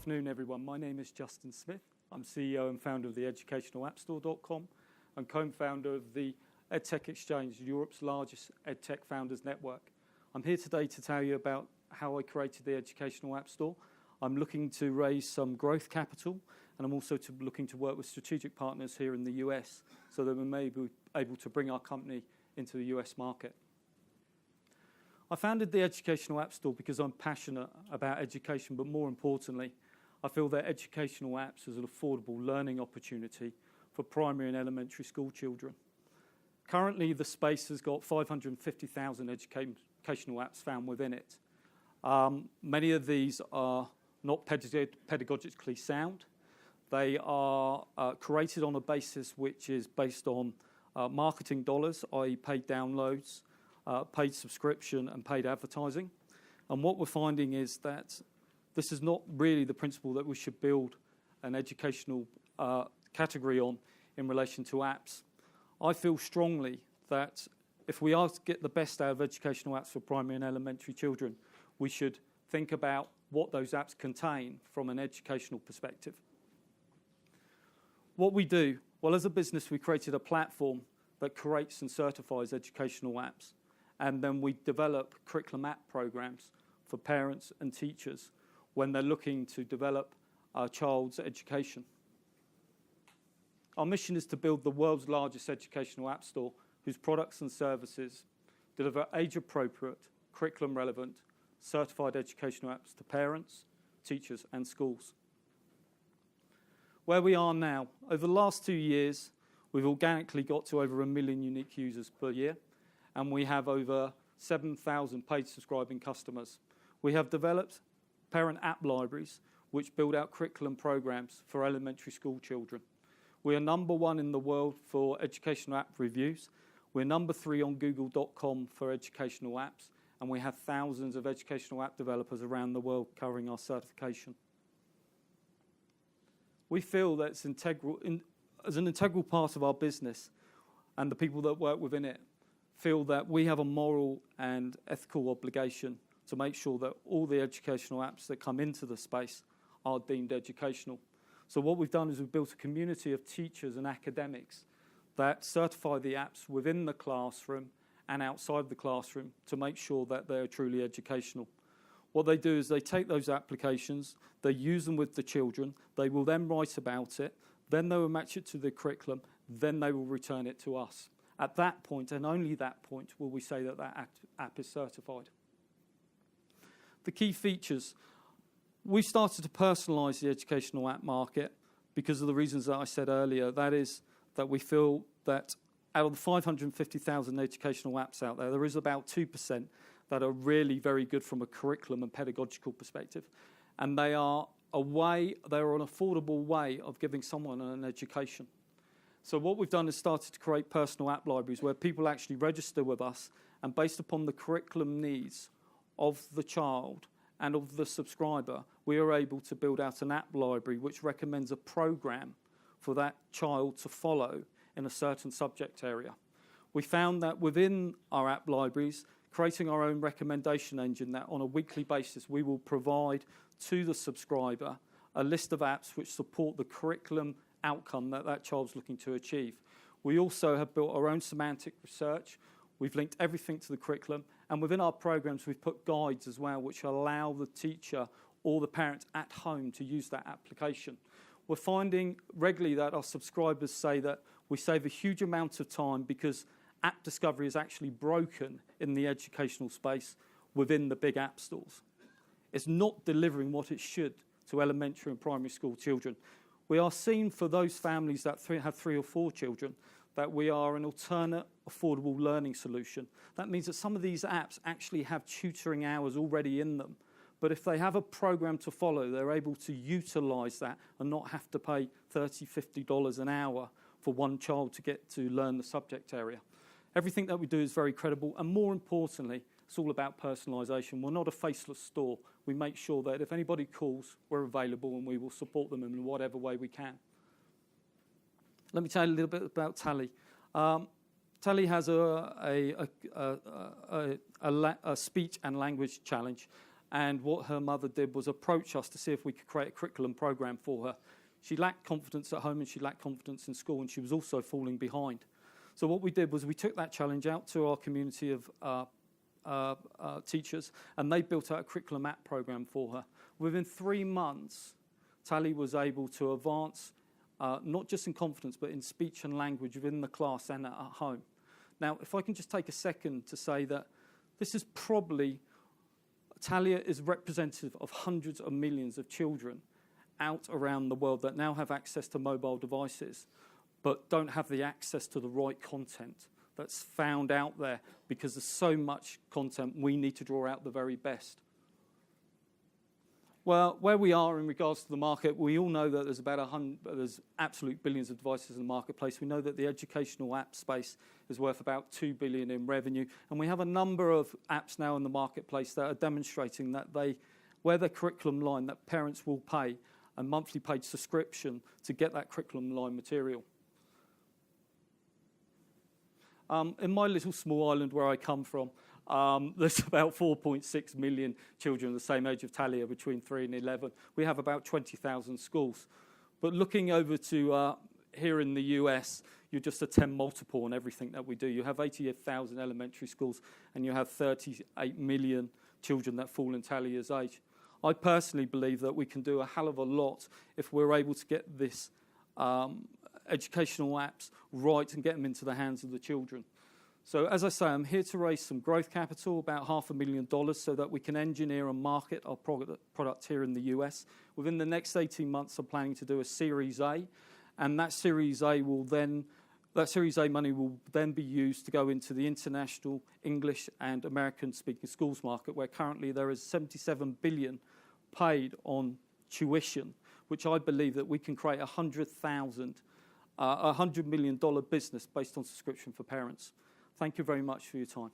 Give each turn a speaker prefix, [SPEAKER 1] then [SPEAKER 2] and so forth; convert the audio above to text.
[SPEAKER 1] afternoon, everyone. My name is Justin Smith. I'm CEO and founder of the EducationalAppStore.com and co-founder of the EdTech Exchange, Europe's largest EdTech founders network. I'm here today to tell you about how I created the Educational App Store. I'm looking to raise some growth capital, and I'm also looking to work with strategic partners here in the US so that we may be able to bring our company into the US market. I founded the Educational App Store because I'm passionate about education, but more importantly, I feel that educational apps is an affordable learning opportunity for primary and elementary school children. Currently, the space has got 550,000 educational apps found within it. Many of these are not pedagogically sound. They are created on a basis which is based on marketing dollars, i.e. paid downloads, paid subscription and paid advertising. And what we're finding is that this is not really the principle that we should build an educational category on in relation to apps. I feel strongly that if we are to get the best out of educational apps for primary and elementary children, we should think about what those apps contain from an educational perspective. What we do, well, as a business, we created a platform that creates and certifies educational apps. And then we develop curriculum app programs for parents and teachers when they're looking to develop our child's education. Our mission is to build the world's largest educational app store whose products and services deliver age-appropriate, curriculum-relevant, certified educational apps to parents, teachers, and schools. Where we are now, over the last 2 years, we've organically got to over 1 million unique users per year, and we have over 7,000 paid subscribing customers. We have developed parent app libraries which build out curriculum programs for elementary school children. We are #1 in the world for educational app reviews. We're #3 on Google.com for educational apps, and we have thousands of educational app developers around the world covering our certification. We feel that it's as an integral part of our business, and the people that work within it feel that we have a moral and ethical obligation to make sure that all the educational apps that come into the space are deemed educational. So what we've done is we've built a community of teachers and academics that certify the apps within the classroom and outside the classroom to make sure that they're truly educational. What they do is they take those applications, they use them with the children, they will then write about it, then they will match it to the curriculum, then they will return it to us. At that point, and only that point, will we say that that app is certified. The key features. We've started to personalise the educational app market because of the reasons that I said earlier. That is that we feel that out of the 550,000 educational apps out there, there is about 2% that are really very good from a curriculum and pedagogical perspective. And they are an affordable way of giving someone an education. So what we've done is started to create personal app libraries where people actually register with us, and based upon the curriculum needs of the child and of the subscriber, we are able to build out an app library which recommends a program for that child to follow in a certain subject area. We found that within our app libraries, creating our own recommendation engine, that on a weekly basis we will provide to the subscriber a list of apps which support the curriculum outcome that that child's looking to achieve. We also have built our own semantic research. We've linked everything to the curriculum, and within our programs we've put guides as well which allow the teacher or the parent at home to use that application. We're finding regularly that our subscribers say that we save a huge amount of time because app discovery is actually broken in the educational space within the big app stores. It's not delivering what it should to elementary and primary school children. We are seen for those families that have 3 or 4 children that we are an alternate, affordable learning solution. That means that some of these apps actually have tutoring hours already in them. But if they have a program to follow, they're able to utilize that and not have to pay $30, $50 an hour for one child to get to learn the subject area. Everything that we do is very credible, and more importantly, it's all about personalisation. We're not a faceless store. We make sure that if anybody calls, we're available and we will support them in whatever way we can. Let me tell you a little bit about Tally. Tally has a speech and language challenge, And what her mother did was approach us to see if we could create a curriculum program for her. She lacked confidence at home and she lacked confidence in school, and she was also falling behind. So what we did was we took that challenge out to our community of teachers, and they built out a curriculum app program for her. Within 3 months, Tally was able to advance not just in confidence, but in speech and language within the class and at home. Now, if I can just take a second to say that this is probably, Talia is representative of hundreds of millions of children out around the world that now have access to mobile devices, but don't have the access to the right content that's found out there, because there's so much content, we need to draw out the very best. Well, where we are in regards to the market, we all know that there's absolute billions of devices in the marketplace. We know that the educational app space is worth about $2 billion in revenue, and we have a number of apps now in the marketplace that are demonstrating that where the curriculum line, that parents will pay a monthly paid subscription to get that curriculum line material. In my little small island where I come from, there's about 4.6 million children the same age of Talia, between 3 and 11. We have about 20,000 schools. But looking over to here in the US, you're just a 10 multiple on everything that we do. You have 88,000 elementary schools, and you have 38 million children that fall in Talia's age. I personally believe that we can do a hell of a lot if we're able to get this educational apps right and get them into the hands of the children. So as I say, I'm here to raise some growth capital, about $500,000, so that we can engineer and market our product here in the US. Within the next 18 months, I'm planning to do a Series A, and that Series A money will then be used to go into the international English and American-speaking schools market, where currently there is $77 billion paid on tuition, which I believe that we can create a $100 million business based on subscription for parents. Thank you very much for your time.